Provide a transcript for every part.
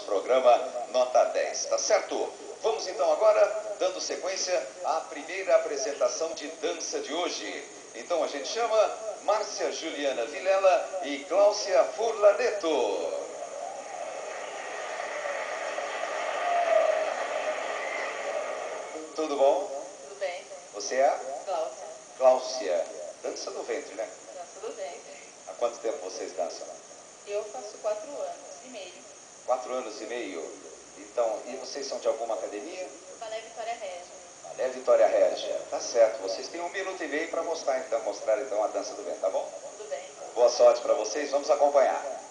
programa Nota 10, tá certo? Vamos então agora, dando sequência à primeira apresentação de dança de hoje. Então a gente chama Márcia Juliana Vilela e Cláudia Furlaneto. Tudo bom? Tudo bem. Você é? Cláudia. Cláudia. Dança do ventre, né? Dança do ventre. Há quanto tempo vocês dançam? Eu faço 4 anos e meio. 4 anos e meio. Então, e vocês são de alguma academia? Balé Vitória Régia. Balé Vitória Régia. Tá certo. Vocês têm 1 minuto e meio para mostrar então a dança do ventre, tá bom? Tudo bem. Boa sorte para vocês. Vamos acompanhar.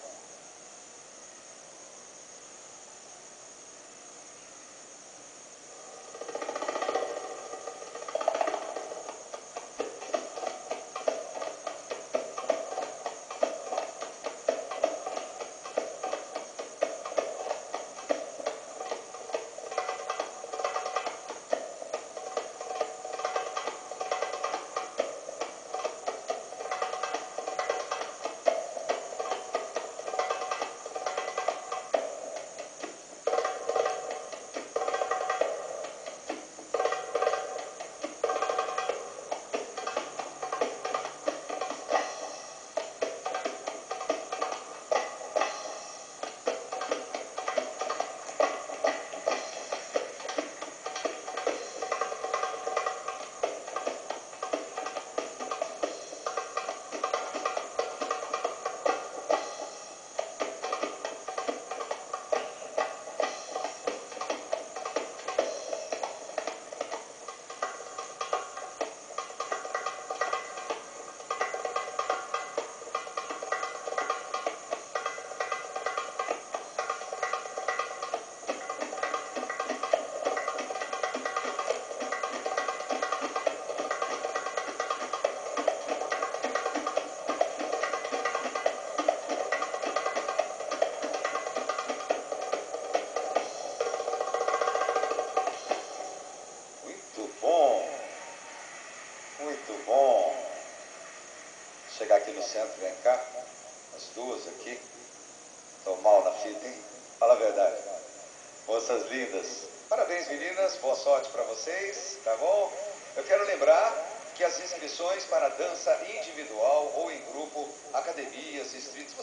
Muito bom. Chegar aqui no centro, vem cá. As duas aqui. Estão mal na fita, hein? Fala a verdade. Moças lindas. Parabéns, meninas. Boa sorte para vocês, tá bom? Eu quero lembrar que as inscrições para dança individual ou em grupo, academias, distritos,